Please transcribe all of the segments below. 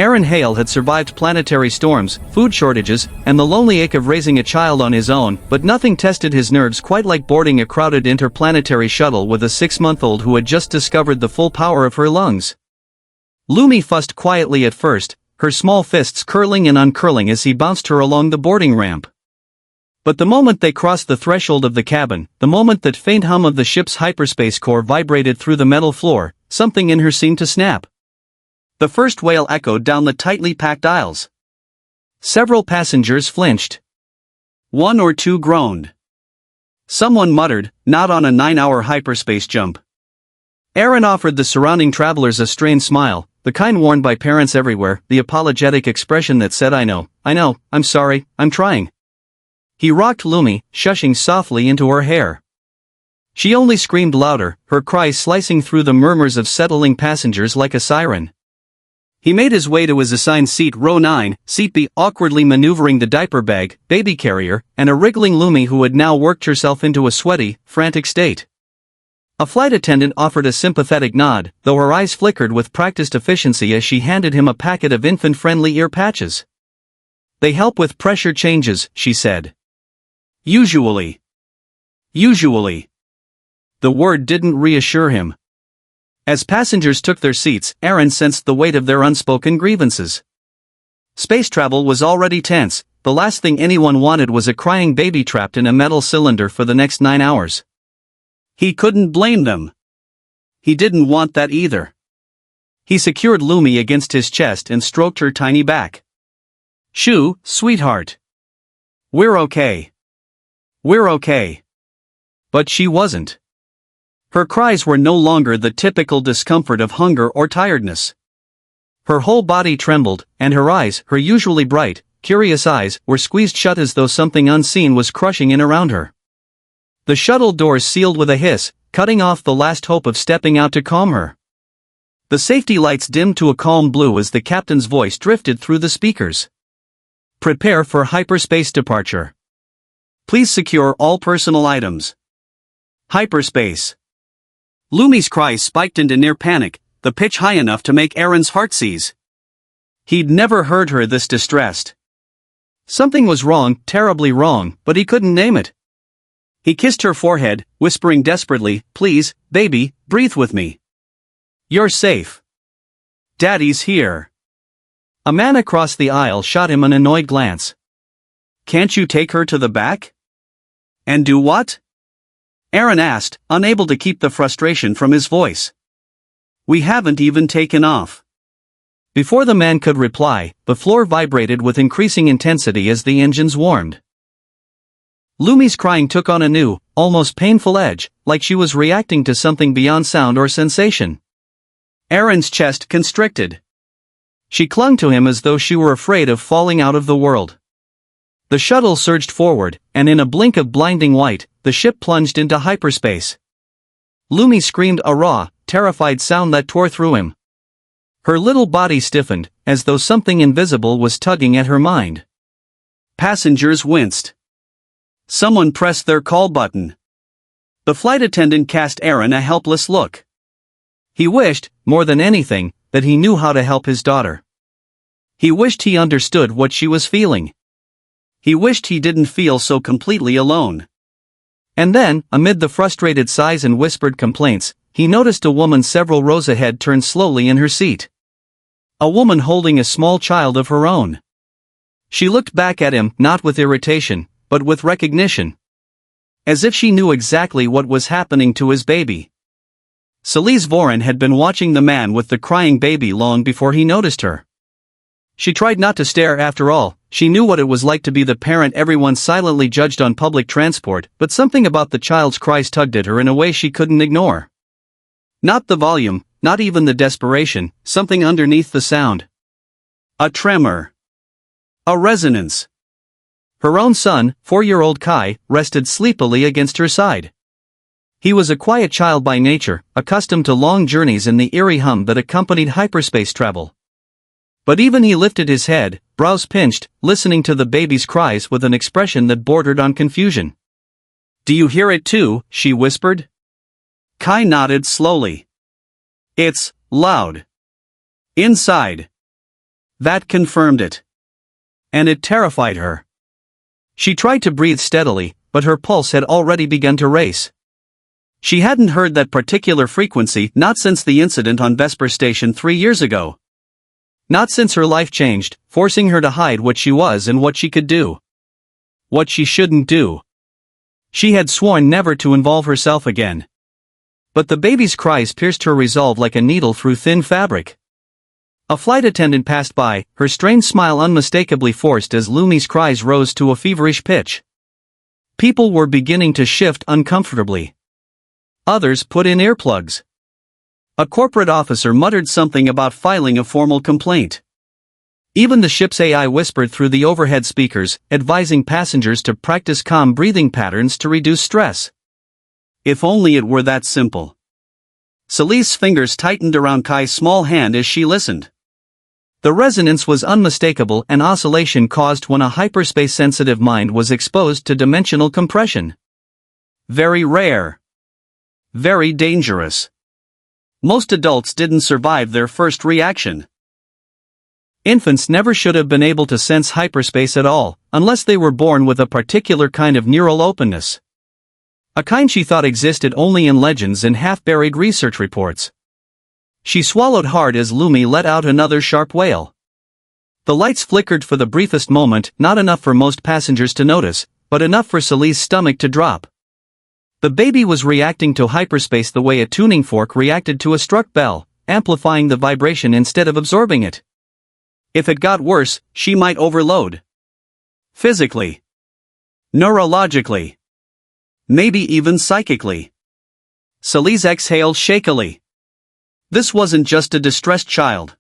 Arin Hale had survived planetary storms, food shortages, and the lonely ache of raising a child on his own, but nothing tested his nerves quite like boarding a crowded interplanetary shuttle with a 6-month-old who had just discovered the full power of her lungs. Lumi fussed quietly at first, her small fists curling and uncurling as he bounced her along the boarding ramp. But the moment they crossed the threshold of the cabin, the moment that faint hum of the ship's hyperspace core vibrated through the metal floor, something in her seemed to snap. The first wail echoed down the tightly packed aisles. Several passengers flinched. One or two groaned. Someone muttered, "Not on a 9-hour hyperspace jump." Arin offered the surrounding travelers a strained smile, the kind worn by parents everywhere, the apologetic expression that said, I know, I'm sorry, I'm trying." He rocked Lumi, shushing softly into her hair. She only screamed louder, her cries slicing through the murmurs of settling passengers like a siren. He made his way to his assigned seat, row 9, seat B, awkwardly maneuvering the diaper bag, baby carrier, and a wriggling Lumi who had now worked herself into a sweaty, frantic state. A flight attendant offered a sympathetic nod, though her eyes flickered with practiced efficiency as she handed him a packet of infant-friendly ear patches. "They help with pressure changes," she said. Usually. The word didn't reassure him. As passengers took their seats, Arin sensed the weight of their unspoken grievances. Space travel was already tense, the last thing anyone wanted was a crying baby trapped in a metal cylinder for the next 9 hours. He couldn't blame them. He didn't want that either. He secured Lumi against his chest and stroked her tiny back. "Shoo, sweetheart. We're okay. We're okay." But she wasn't. Her cries were no longer the typical discomfort of hunger or tiredness. Her whole body trembled, and her eyes, her usually bright, curious eyes, were squeezed shut as though something unseen was crushing in around her. The shuttle doors sealed with a hiss, cutting off the last hope of stepping out to calm her. The safety lights dimmed to a calm blue as the captain's voice drifted through the speakers. "Prepare for hyperspace departure. Please secure all personal items. Hyperspace." Lumi's cries spiked into near panic, the pitch high enough to make Arin's heart seize. He'd never heard her this distressed. Something was wrong, terribly wrong, but he couldn't name it. He kissed her forehead, whispering desperately, "Please, baby, breathe with me. You're safe. Daddy's here." A man across the aisle shot him an annoyed glance. "Can't you take her to the back?" "And do what?" Arin asked, unable to keep the frustration from his voice. "We haven't even taken off." Before the man could reply, the floor vibrated with increasing intensity as the engines warmed. Lumi's crying took on a new, almost painful edge, like she was reacting to something beyond sound or sensation. Arin's chest constricted. She clung to him as though she were afraid of falling out of the world. The shuttle surged forward, and in a blink of blinding white, the ship plunged into hyperspace. Lumi screamed a raw, terrified sound that tore through him. Her little body stiffened, as though something invisible was tugging at her mind. Passengers winced. Someone pressed their call button. The flight attendant cast Arin a helpless look. He wished, more than anything, that he knew how to help his daughter. He wished he understood what she was feeling. He wished he didn't feel so completely alone. And then, amid the frustrated sighs and whispered complaints, he noticed a woman several rows ahead turn slowly in her seat. A woman holding a small child of her own. She looked back at him, not with irritation, but with recognition. As if she knew exactly what was happening to his baby. Selise Vorin had been watching the man with the crying baby long before he noticed her. She tried not to stare after all, she knew what it was like to be the parent everyone silently judged on public transport, but something about the child's cries tugged at her in a way she couldn't ignore. Not the volume, not even the desperation, something underneath the sound. A tremor. A resonance. Her own son, 4-year-old Kai, rested sleepily against her side. He was a quiet child by nature, accustomed to long journeys and the eerie hum that accompanied hyperspace travel. But even he lifted his head, brows pinched, listening to the baby's cries with an expression that bordered on confusion. "Do you hear it too?" she whispered. Kai nodded slowly. "It's loud. Inside." That confirmed it. And it terrified her. She tried to breathe steadily, but her pulse had already begun to race. She hadn't heard that particular frequency not since the incident on Vesper Station 3 years ago. Not since her life changed, forcing her to hide what she was and what she could do. What she shouldn't do. She had sworn never to involve herself again. But the baby's cries pierced her resolve like a needle through thin fabric. A flight attendant passed by, her strained smile unmistakably forced as Lumi's cries rose to a feverish pitch. People were beginning to shift uncomfortably. Others put in earplugs. A corporate officer muttered something about filing a formal complaint. Even the ship's AI whispered through the overhead speakers, advising passengers to practice calm breathing patterns to reduce stress. If only it were that simple. Selise's fingers tightened around Kai's small hand as she listened. The resonance was unmistakable, an oscillation caused when a hyperspace-sensitive mind was exposed to dimensional compression. Very rare. Very dangerous. Most adults didn't survive their first reaction. Infants never should have been able to sense hyperspace at all, unless they were born with a particular kind of neural openness. A kind she thought existed only in legends and half-buried research reports. She swallowed hard as Lumi let out another sharp wail. The lights flickered for the briefest moment, not enough for most passengers to notice, but enough for Selise's stomach to drop. The baby was reacting to hyperspace the way a tuning fork reacted to a struck bell, amplifying the vibration instead of absorbing it. If it got worse, she might overload. Physically. Neurologically. Maybe even psychically. Selise exhaled shakily. This wasn't just a distressed child.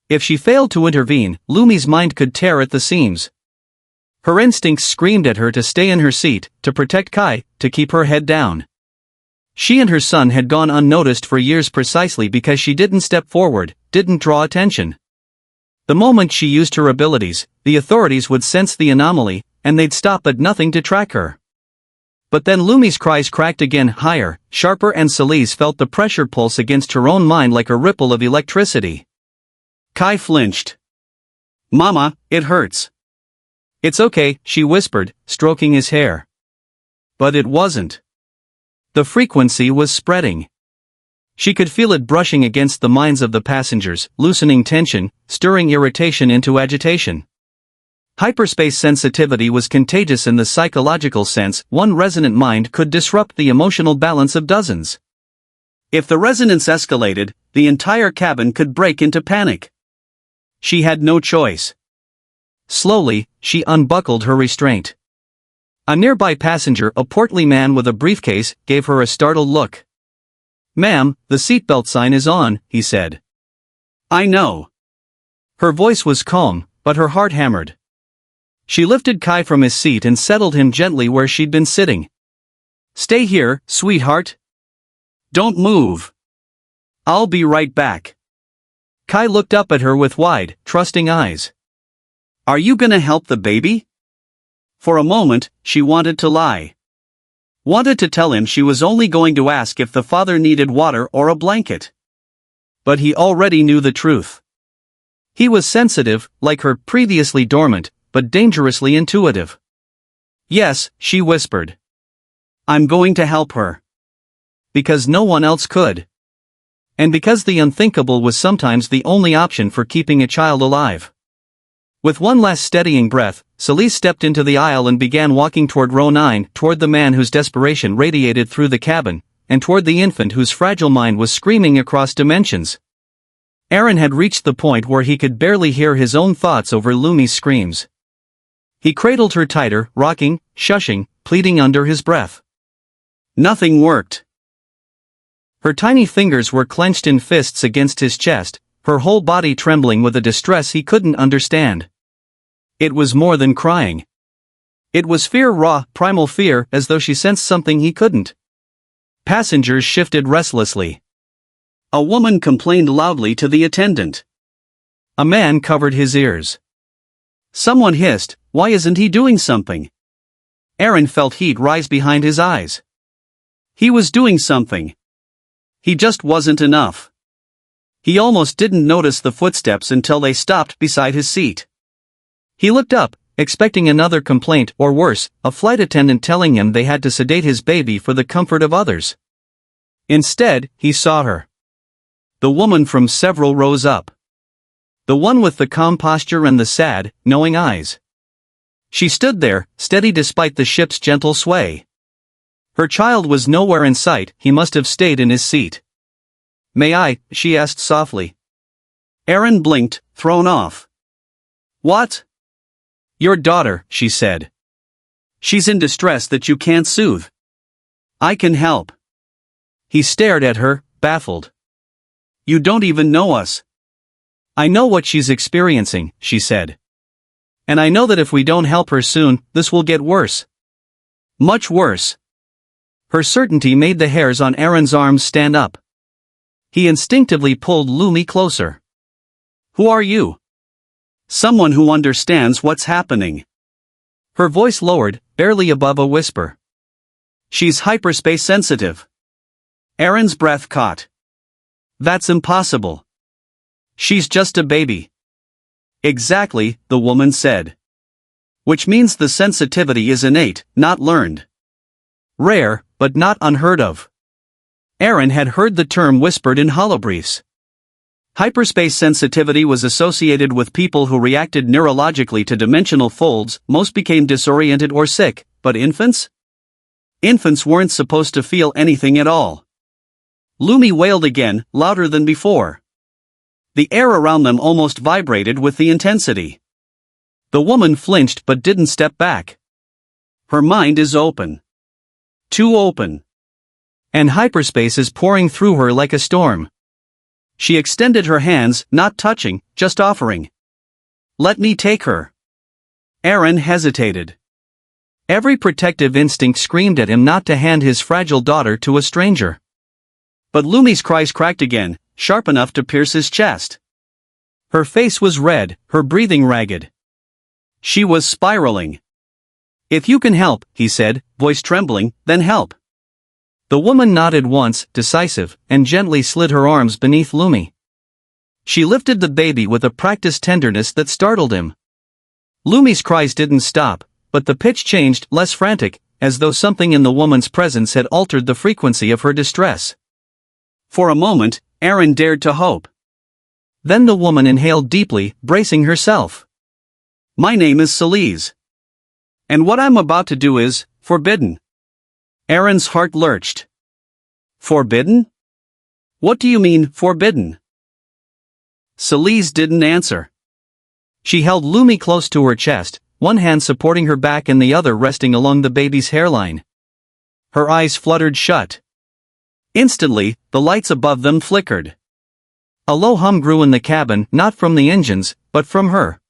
If she failed to intervene, Lumi's mind could tear at the seams. Her instincts screamed at her to stay in her seat, to protect Kai, to keep her head down. She and her son had gone unnoticed for years precisely because she didn't step forward, didn't draw attention. The moment she used her abilities, the authorities would sense the anomaly, and they'd stop at nothing to track her. But then Lumi's cries cracked again, higher, sharper, and Selise felt the pressure pulse against her own mind like a ripple of electricity. Kai flinched. "Mama, it hurts." "It's okay," she whispered, stroking his hair. But it wasn't. The frequency was spreading. She could feel it brushing against the minds of the passengers, loosening tension, stirring irritation into agitation. Hyperspace sensitivity was contagious in the psychological sense. One resonant mind could disrupt the emotional balance of dozens. If the resonance escalated, the entire cabin could break into panic. She had no choice. Slowly, she unbuckled her restraint. A nearby passenger, a portly man with a briefcase, gave her a startled look. "Ma'am, the seatbelt sign is on," he said. "I know." Her voice was calm, but her heart hammered. She lifted Kai from his seat and settled him gently where she'd been sitting. "Stay here, sweetheart. Don't move. I'll be right back." Kai looked up at her with wide, trusting eyes. "Are you gonna help the baby?" For a moment, she wanted to lie. Wanted to tell him she was only going to ask if the father needed water or a blanket. But he already knew the truth. He was sensitive, like her, previously dormant, but dangerously intuitive. "Yes," she whispered. "I'm going to help her. Because no one else could. And because the unthinkable was sometimes the only option for keeping a child alive." With one last steadying breath, Selise stepped into the aisle and began walking toward row 9, toward the man whose desperation radiated through the cabin, and toward the infant whose fragile mind was screaming across dimensions. Arin had reached the point where he could barely hear his own thoughts over Lumi's screams. He cradled her tighter, rocking, shushing, pleading under his breath. Nothing worked. Her tiny fingers were clenched in fists against his chest, her whole body trembling with a distress he couldn't understand. It was more than crying. It was fear, raw, primal fear, as though she sensed something he couldn't. Passengers shifted restlessly. A woman complained loudly to the attendant. A man covered his ears. Someone hissed, "Why isn't he doing something?" Arin felt heat rise behind his eyes. He was doing something. He just wasn't enough. He almost didn't notice the footsteps until they stopped beside his seat. He looked up, expecting another complaint or worse, a flight attendant telling him they had to sedate his baby for the comfort of others. Instead, he saw her. The woman from several rows up. The one with the calm posture and the sad, knowing eyes. She stood there, steady despite the ship's gentle sway. Her child was nowhere in sight. He must have stayed in his seat. "May I?" she asked softly. Arin blinked, thrown off. "What?" "Your daughter," she said. "She's in distress that you can't soothe." "I can help." He stared at her, baffled. "You don't even know us." "I know what she's experiencing," she said. "And I know that if we don't help her soon, this will get worse. Much worse." Her certainty made the hairs on Arin's arms stand up. He instinctively pulled Lumi closer. "Who are you?" "Someone who understands what's happening." Her voice lowered, barely above a whisper. "She's hyperspace-sensitive." Arin's breath caught. "That's impossible. She's just a baby." "Exactly," the woman said. "Which means the sensitivity is innate, not learned. Rare, but not unheard of." Arin had heard the term whispered in holobriefs. Hyperspace sensitivity was associated with people who reacted neurologically to dimensional folds. Most became disoriented or sick, but infants? Infants weren't supposed to feel anything at all. Lumi wailed again, louder than before. The air around them almost vibrated with the intensity. The woman flinched but didn't step back. Her mind is open. Too open. And hyperspace is pouring through her like a storm. She extended her hands, not touching, just offering. "Let me take her." Arin hesitated. Every protective instinct screamed at him not to hand his fragile daughter to a stranger. But Lumi's cries cracked again, sharp enough to pierce his chest. Her face was red, her breathing ragged. She was spiraling. "If you can help," he said, voice trembling, "then help." The woman nodded once, decisive, and gently slid her arms beneath Lumi. She lifted the baby with a practiced tenderness that startled him. Lumi's cries didn't stop, but the pitch changed, less frantic, as though something in the woman's presence had altered the frequency of her distress. For a moment, Arin dared to hope. Then the woman inhaled deeply, bracing herself. "My name is Selise. And what I'm about to do is forbidden." Arin's heart lurched. "Forbidden? What do you mean, forbidden?" Selise didn't answer. She held Lumi close to her chest, one hand supporting her back and the other resting along the baby's hairline. Her eyes fluttered shut. Instantly, the lights above them flickered. A low hum grew in the cabin, not from the engines, but from her.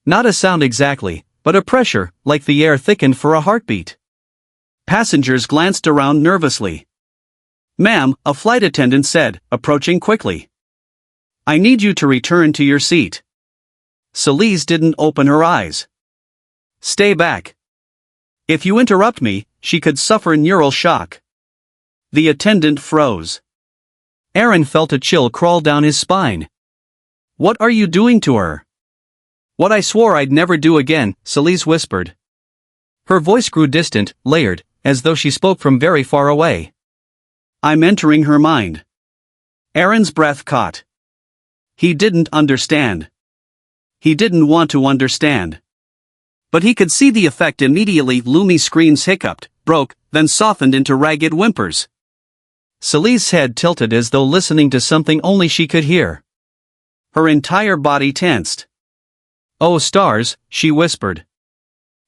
Not a sound exactly, but a pressure, like the air thickened for a heartbeat. Passengers glanced around nervously. "Ma'am," a flight attendant said, approaching quickly. "I need you to return to your seat." Selise didn't open her eyes. "Stay back. If you interrupt me, she could suffer neural shock." The attendant froze. Arin felt a chill crawl down his spine. "What are you doing to her?" "What I swore I'd never do again," Selise whispered. Her voice grew distant, layered, as though she spoke from very far away. "I'm entering her mind." Arin's breath caught. He didn't understand. He didn't want to understand. But he could see the effect immediately. Lumi's screams hiccuped, broke, then softened into ragged whimpers. Selise's head tilted as though listening to something only she could hear. Her entire body tensed. "Oh stars," she whispered.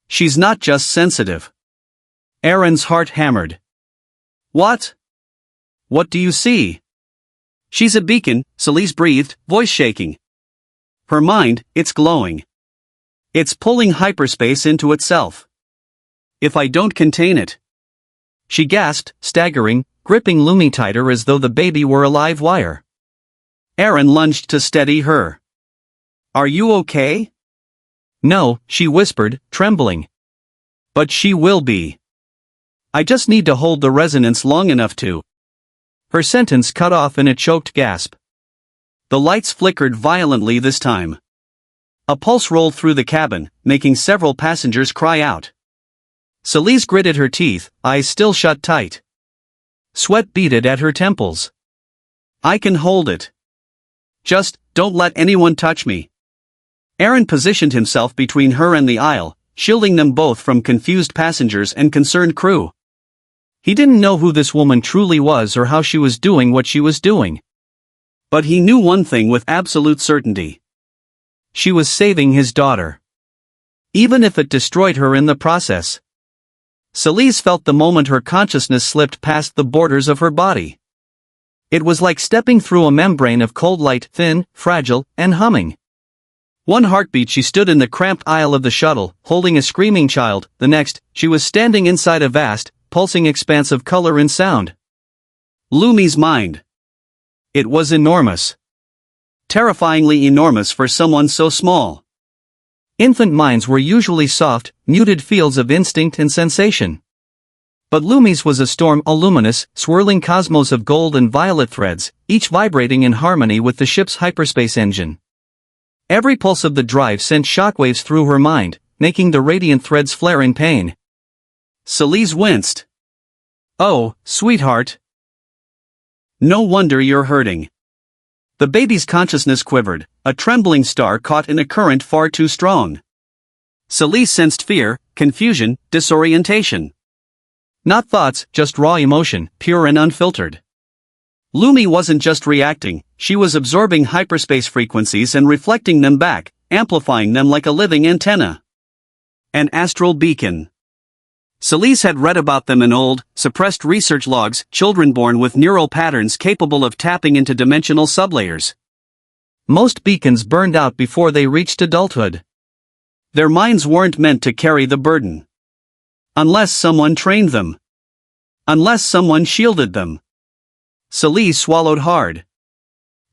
"She's not just sensitive." Arin's heart hammered. "What? What do you see?" "She's a beacon," Selise breathed, voice shaking. "Her mind, it's glowing. It's pulling hyperspace into itself. If I don't contain it." She gasped, staggering, gripping Lumi tighter as though the baby were a live wire. Arin lunged to steady her. "Are you okay?" "No," she whispered, trembling. "But she will be. I just need to hold the resonance long enough to." Her sentence cut off in a choked gasp. The lights flickered violently this time. A pulse rolled through the cabin, making several passengers cry out. Selise gritted her teeth, eyes still shut tight. Sweat beaded at her temples. I can hold it. Just, don't let anyone touch me. Arin positioned himself between her and the aisle, shielding them both from confused passengers and concerned crew. He didn't know who this woman truly was or how she was doing what she was doing. But he knew one thing with absolute certainty. She was saving his daughter. Even if it destroyed her in the process. Selise felt the moment her consciousness slipped past the borders of her body. It was like stepping through a membrane of cold light, thin, fragile, and humming. One heartbeat she stood in the cramped aisle of the shuttle, holding a screaming child, the next, she was standing inside a vast, pulsing expanse of color and sound. Lumi's mind. It was enormous. Terrifyingly enormous for someone so small. Infant minds were usually soft, muted fields of instinct and sensation. But Lumi's was a storm, a luminous, swirling cosmos of gold and violet threads, each vibrating in harmony with the ship's hyperspace engine. Every pulse of the drive sent shockwaves through her mind, making the radiant threads flare in pain. Selise winced. Oh, sweetheart. No wonder you're hurting. The baby's consciousness quivered, a trembling star caught in a current far too strong. Selise sensed fear, confusion, disorientation. Not thoughts, just raw emotion, pure and unfiltered. Lumi wasn't just reacting, she was absorbing hyperspace frequencies and reflecting them back, amplifying them like a living antenna. An astral beacon. Selise had read about them in old, suppressed research logs, children born with neural patterns capable of tapping into dimensional sublayers. Most beacons burned out before they reached adulthood. Their minds weren't meant to carry the burden. Unless someone trained them. Unless someone shielded them. Selise swallowed hard.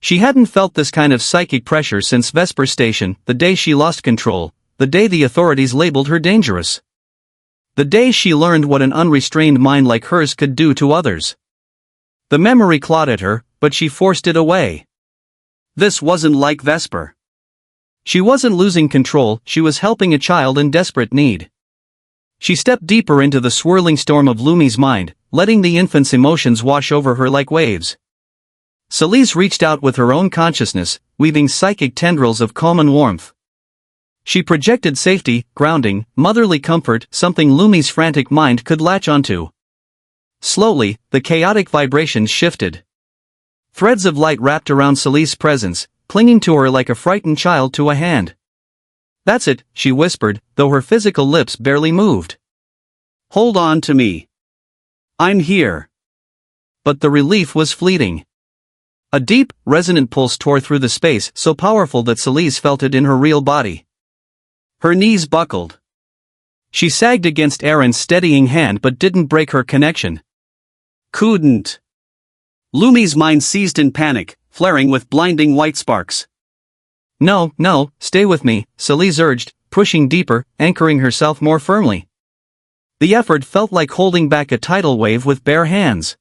She hadn't felt this kind of psychic pressure since Vesper Station, the day she lost control, the day the authorities labeled her dangerous. The day she learned what an unrestrained mind like hers could do to others. The memory clawed at her, but she forced it away. This wasn't like Vesper. She wasn't losing control, she was helping a child in desperate need. She stepped deeper into the swirling storm of Lumi's mind, letting the infant's emotions wash over her like waves. Selise reached out with her own consciousness, weaving psychic tendrils of calm and warmth. She projected safety, grounding, motherly comfort, something Lumi's frantic mind could latch onto. Slowly, the chaotic vibrations shifted. Threads of light wrapped around Selise's presence, clinging to her like a frightened child to a hand. That's it, she whispered, though her physical lips barely moved. Hold on to me. I'm here. But the relief was fleeting. A deep, resonant pulse tore through the space, so powerful that Selise felt it in her real body. Her knees buckled. She sagged against Arin's steadying hand but didn't break her connection. Couldn't. Lumi's mind seized in panic, flaring with blinding white sparks. No, stay with me, Selise urged, pushing deeper, anchoring herself more firmly. The effort felt like holding back a tidal wave with bare hands.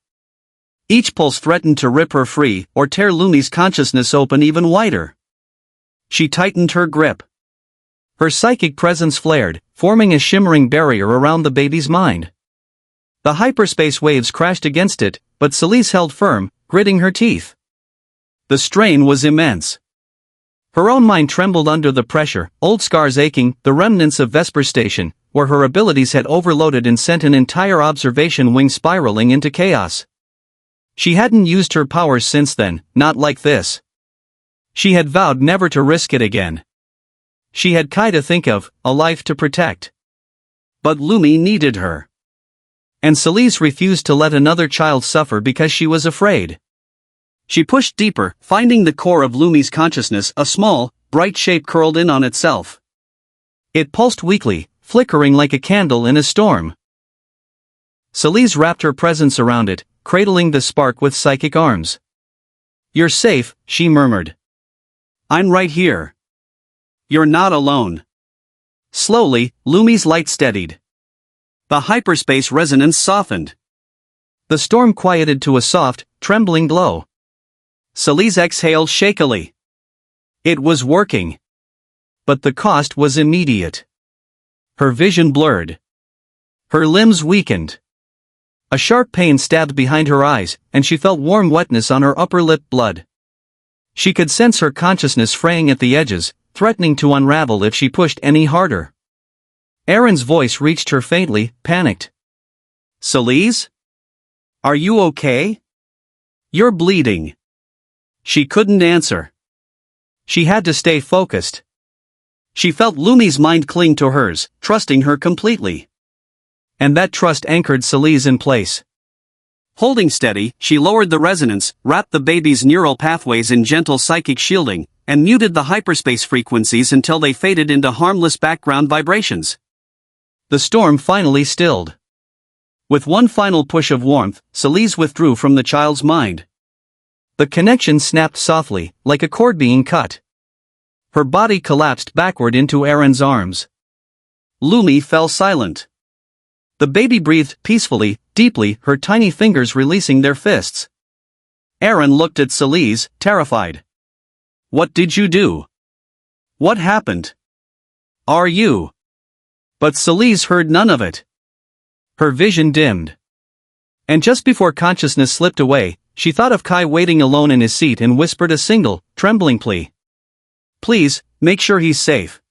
Each pulse threatened to rip her free or tear Lumi's consciousness open even wider. She tightened her grip. Her psychic presence flared, forming a shimmering barrier around the baby's mind. The hyperspace waves crashed against it, but Selise held firm, gritting her teeth. The strain was immense. Her own mind trembled under the pressure, old scars aching, the remnants of Vesper Station, where her abilities had overloaded and sent an entire observation wing spiraling into chaos. She hadn't used her powers since then, not like this. She had vowed never to risk it again. She had Kai to think of, a life to protect. But Lumi needed her. And Selise refused to let another child suffer because she was afraid. She pushed deeper, finding the core of Lumi's consciousness, a small, bright shape curled in on itself. It pulsed weakly, flickering like a candle in a storm. Selise wrapped her presence around it, cradling the spark with psychic arms. You're safe, she murmured. I'm right here. You're not alone. Slowly, Lumi's light steadied. The hyperspace resonance softened. The storm quieted to a soft, trembling glow. Selise exhaled shakily. It was working. But the cost was immediate. Her vision blurred. Her limbs weakened. A sharp pain stabbed behind her eyes, and she felt warm wetness on her upper lip. Blood. She could sense her consciousness fraying at the edges, threatening to unravel if she pushed any harder. Arin's voice reached her faintly, panicked. Selise? Are you okay? You're bleeding. She couldn't answer. She had to stay focused. She felt Lumi's mind cling to hers, trusting her completely. And that trust anchored Selise in place. Holding steady, she lowered the resonance, wrapped the baby's neural pathways in gentle psychic shielding, and muted the hyperspace frequencies until they faded into harmless background vibrations. The storm finally stilled. With one final push of warmth, Selise withdrew from the child's mind. The connection snapped softly, like a cord being cut. Her body collapsed backward into Arin's arms. Lumi fell silent. The baby breathed peacefully, deeply, her tiny fingers releasing their fists. Arin looked at Selise, terrified. What did you do? What happened? Are you? But Selise heard none of it. Her vision dimmed. And just before consciousness slipped away, she thought of Kai waiting alone in his seat and whispered a single, trembling plea. Please, make sure he's safe.